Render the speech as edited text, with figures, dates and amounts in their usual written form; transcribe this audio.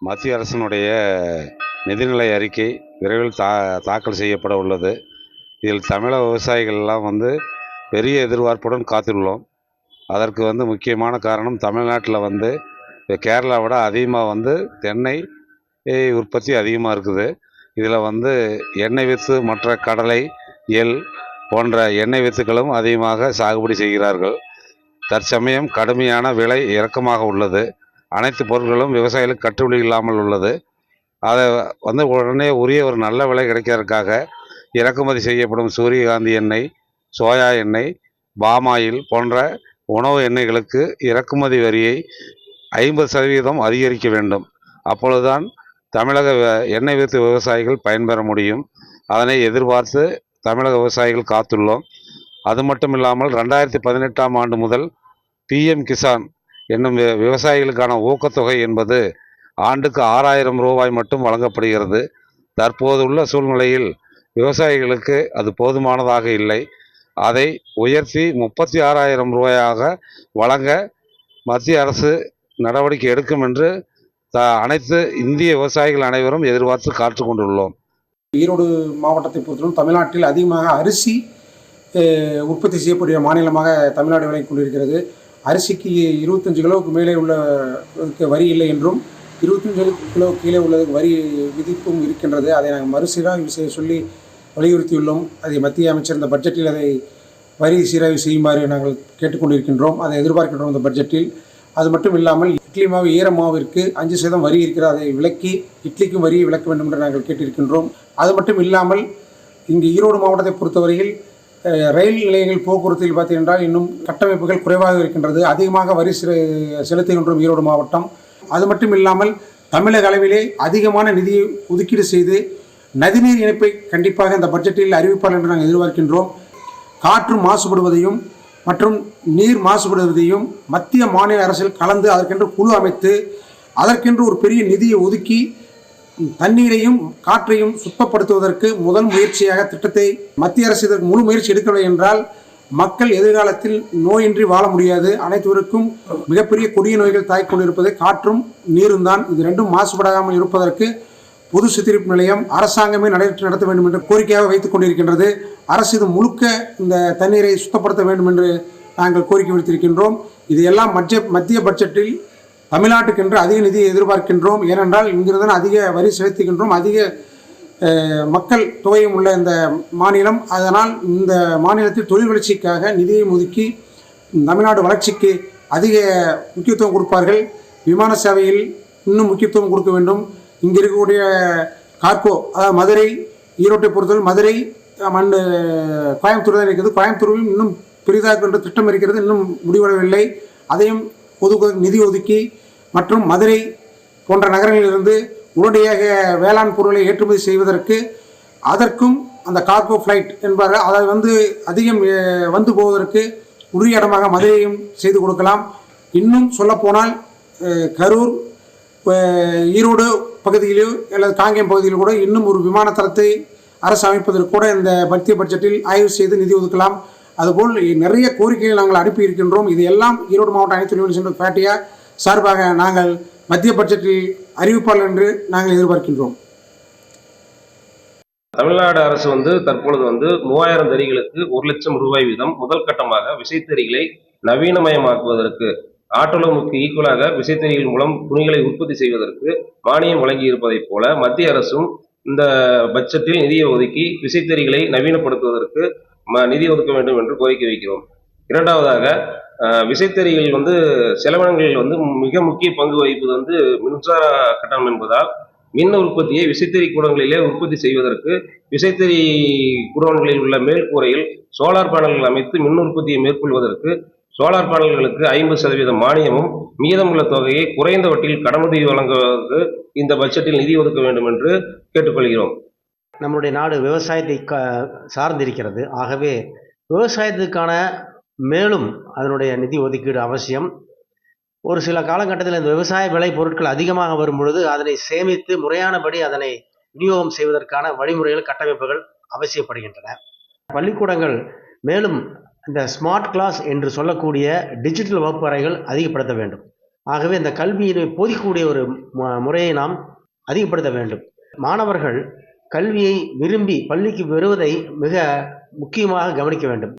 மத்திய அரசினுடைய நிதிநிலை அறிக்கை விரைவில் தாக்கல் செய்யப்பட உள்ளது. இதில் தமிழக விவசாயிகள் எல்லாம் பெரிய எதிர்பார்ப்புடன் காத்துள்ளோம். அதற்கு முக்கியமான காரணம், தமிழ்நாட்டில் கேரளா விட அதிகமாக தென்னை உற்பத்தி அதிகமாக இருக்குது. இதில் எண்ணெய் வித்து, மற்ற கடலை, எள் போன்ற எண்ணெய் வித்துக்களும் அதிகமாக சாகுபடி செய்கிறார்கள். தற்சமயம் கடுமையான விலை இறக்கமாக உள்ளது. அனைத்து பொருட்களும் விவசாயிகளுக்கு கட்டுப்படி இல்லாமல் உள்ளது. அதை உடனே உரிய ஒரு நல்ல விலை கிடைக்கிறதுக்காக இறக்குமதி செய்யப்படும் சூரியகாந்தி எண்ணெய், சோயா எண்ணெய், பாமாயில் போன்ற உணவு எண்ணெய்களுக்கு இறக்குமதி வரியை 50% அதிகரிக்க வேண்டும். அப்பொழுதுதான் தமிழக எண்ணெய் வித்து விவசாயிகள் பயன்பெற முடியும். அதனை எதிர்பார்த்து தமிழக விவசாயிகள் காத்துள்ளோம். அது மட்டும் இல்லாமல் 2018ஆம் ஆண்டு முதல் PM கிசான் என்னும் விவசாயிகளுக்கான ஊக்கத்தொகை என்பது ஆண்டுக்கு 6000 ரூபாய் மட்டும் வழங்கப்படுகிறது. தற்போதுள்ள சூழ்நிலையில் விவசாயிகளுக்கு அது போதுமானதாக இல்லை. அதை உயர்த்தி 36,000 ரூபாயாக வழங்க மத்திய அரசு நடவடிக்கை எடுக்கும் என்று அனைத்து இந்திய விவசாயிகள் அனைவரும் எதிர்பார்த்து காத்து கொண்டுள்ளோம். ஈரோடு மாவட்டத்தை பொறுத்தவரை தமிழ்நாட்டில் அதிகமாக அரிசி உற்பத்தி செய்யக்கூடிய மாநிலமாக தமிழ்நாடு விளங்கிக் கொண்டிருக்கிறது. அரிசிக்கு 25 கிலோவுக்கு மேலே உள்ள வரி இல்லை என்றும் 25 கிலோவுக்கு கீழே உள்ளதுக்கு வரி விதிப்பும் இருக்கின்றது. அதை நாங்கள் மறுசீராய்வு செய்ய சொல்லி வலியுறுத்தியுள்ளோம். அதை மத்திய அமைச்சர் இந்த பட்ஜெட்டில் அதை வரி சீராய்வு செய்யுமாறு நாங்கள் கேட்டுக்கொண்டிருக்கின்றோம். அதை எதிர்பார்க்கின்றோம் இந்த பட்ஜெட்டில். அது மட்டும் இல்லாமல் இட்லி மாவு, ஈர மாவிற்கு 5% வரி இருக்கிறது. அதை விலக்கி இட்லிக்கும் வரியை விலக்க வேண்டும் என்று நாங்கள் கேட்டிருக்கின்றோம். அது மட்டும் இல்லாமல் இங்கு ஈரோடு மாவட்டத்தை பொறுத்தவரையில் ரயில் நிலையங்கள் போக்குவரத்தில் பார்த்தீங்கன்றால் இன்னும் கட்டமைப்புகள் குறைவாக இருக்கின்றது. அதிகமாக வரி செலுத்துகின்றோம் ஈரோடு மாவட்டம். அது மட்டும் இல்லாமல் தமிழக அளவிலே அதிகமான நிதியை ஒதுக்கீடு செய்து நதிநீர் இணைப்பை கண்டிப்பாக இந்த பட்ஜெட்டில் அறிவிப்பார் என்று நாங்கள் எதிர்பார்க்கின்றோம். காற்று மாசுபடுவதையும் மற்றும் நீர் மாசுபடுவதையும் மத்திய மாநில அரசில் கலந்து அதற்கென்று குழு அமைத்து அதற்கென்று ஒரு பெரிய நிதியை ஒதுக்கி தண்ணீரையும் காற்றையும் சுத்தப்படுத்துவதற்கு முதல் முயற்சியாக திட்டத்தை மத்திய அரசு இதற்கு முழு முயற்சி எடுக்கவில்லை என்றால் மக்கள் எதிர்காலத்தில் நோயின்றி வாழ முடியாது. அனைத்துவருக்கும் மிகப்பெரிய கொடிய நோய்கள் தாய்க் கொண்டிருப்பது காற்றும் நீரும் தான். இது ரெண்டும் மாசுபடாமல் இருப்பதற்கு பொது சுத்திகரிப்பு நிலையம் அரசாங்கமே நடத்த வேண்டும் என்று கோரிக்கையாக வைத்துக் கொண்டிருக்கின்றது. அரசு இது முழுக்க இந்த தண்ணீரை சுத்தப்படுத்த வேண்டும் என்று நாங்கள் கோரிக்கை வைத்திருக்கின்றோம். இதையெல்லாம் மத்திய பட்ஜெட்டில் தமிழ்நாட்டுக்கென்று அதிக நிதியை எதிர்பார்க்கின்றோம். ஏனென்றால் இங்கிருந்து அதிக வரி செலுத்துகின்றோம். அதிக மக்கள் தொகையும் உள்ள இந்த மாநிலம். அதனால் இந்த மாநிலத்தில் தொழில் வளர்ச்சிக்காக நிதியை ஒதுக்கி தமிழ்நாடு வளர்ச்சிக்கு அதிக முக்கியத்துவம் கொடுப்பார்கள். விமான சேவையில் இன்னும் முக்கியத்துவம் கொடுக்க வேண்டும். இங்கே இருக்கக்கூடிய கார்கோ, அதாவது மதுரை, ஈரோட்டை பொறுத்தவரை மதுரை கோயம்புத்தூர் தான் இருக்கிறது. கோயம்புத்தூரில் இன்னும் பெரிதாக என்ற திட்டம் இருக்கிறது, இன்னும் முடிவடையவில்லை. அதையும் நிதி ஒதுக்கி மற்றும் மதுரை போன்ற நகரங்களிலிருந்து உடனடியாக வேளாண் பொருளை ஏற்றுமதி செய்வதற்கு அதற்கும் அந்த கார்கோ ஃப்ளைட் என்பார்கள், அதை அதிகம் வந்து போவதற்கு உரிய இடமாக மதுரையும் செய்து கொடுக்கலாம். இன்னும் சொல்லப்போனால் கரூர், ஈரோடு பகுதியிலோ அல்லது காங்கேயம் பகுதியில் கூட இன்னும் ஒரு விமான தளத்தை அரசு அமைப்பதற்கு கூட இந்த மத்திய பட்ஜெட்டில் ஆய்வு செய்து நிதி ஒதுக்கலாம். அதுபோல் நிறைய கோரிக்கைகள் நாங்கள் அனுப்பி இருக்கின்றோம். இதையெல்லாம் ஈரோடு மாவட்ட அனைத்து யூனியன் சென்டர் பேட்டியா சார்பாக நாங்கள் மத்திய பட்ஜெட்டில் அறிவிப்பார்கள் என்று நாங்கள் எதிர்பார்க்கின்றோம். தமிழ்நாடு அரசு தற்பொழுது 3000 தறிகளுக்கு 1 லட்சம் ரூபாய் வீதம் முதல் கட்டமாக விசைத்தறிகளை நவீனமயமாக்குவதற்கு, ஆட்டோலோமுக்கு ஈக்குவலாக விசைத்தறிகள் மூலம் துணிகளை உற்பத்தி செய்வதற்கு மானியம் வழங்கி இருப்பதைப் போல மத்திய அரசும் இந்த பட்ஜெட்டில் நிதியை ஒதுக்கி விசைத்தறிகளை நவீனப்படுத்துவதற்கு நிதி ஒதுக்க வேண்டும் என்று கோரிக்கை வைக்கிறோம். இரண்டாவதாக, விசைத்தறிகள் செலவினங்களில் மிக முக்கிய பங்கு வகிப்பது மின்சார கட்டணம் என்பதால் மின் உற்பத்தியை விசைத்தறி கூடங்களிலே உற்பத்தி செய்வதற்கு விசைத்தறி கூடங்களில் உள்ள மேற்கூரையில் சோலார் பேனல்கள் அமைத்து மின் உற்பத்தியை மேற்கொள்வதற்கு சோலார் பேனல்களுக்கு 50% மானியமும் மீதமுள்ள தொகையை குறைந்த வட்டியில் கடனுதவி வழங்குவதற்கு இந்த பட்ஜெட்டில் நிதி ஒதுக்க வேண்டும் என்று கேட்டுக்கொள்கிறோம். நம்முடைய நாடு விவசாயத்தை சார்ந்திருக்கிறது. ஆகவே விவசாயத்துக்கான மேலும் அதனுடைய நிதி ஒதுக்கீடு அவசியம். ஒரு சில காலகட்டத்தில் இந்த விவசாய விளை பொருட்கள் அதிகமாக வரும் பொழுது அதனை சேமித்து முறையானபடி அதனை விநியோகம் செய்வதற்கான வழிமுறைகள், கட்டமைப்புகள் அவசியப்படுகின்றன. பள்ளிக்கூடங்கள் மேலும் இந்த ஸ்மார்ட் கிளாஸ் என்று சொல்லக்கூடிய டிஜிட்டல் வகுப்பறைகள் அதிகப்படுத்த வேண்டும். ஆகவே இந்த கல்வியை போதிக்கக்கூடிய ஒரு முறையை நாம் அதிகப்படுத்த வேண்டும். மாணவர்கள் கல்வியை விரும்பி பள்ளிக்கு வருவதை மிக முக்கியமாக கவனிக்க வேண்டும்.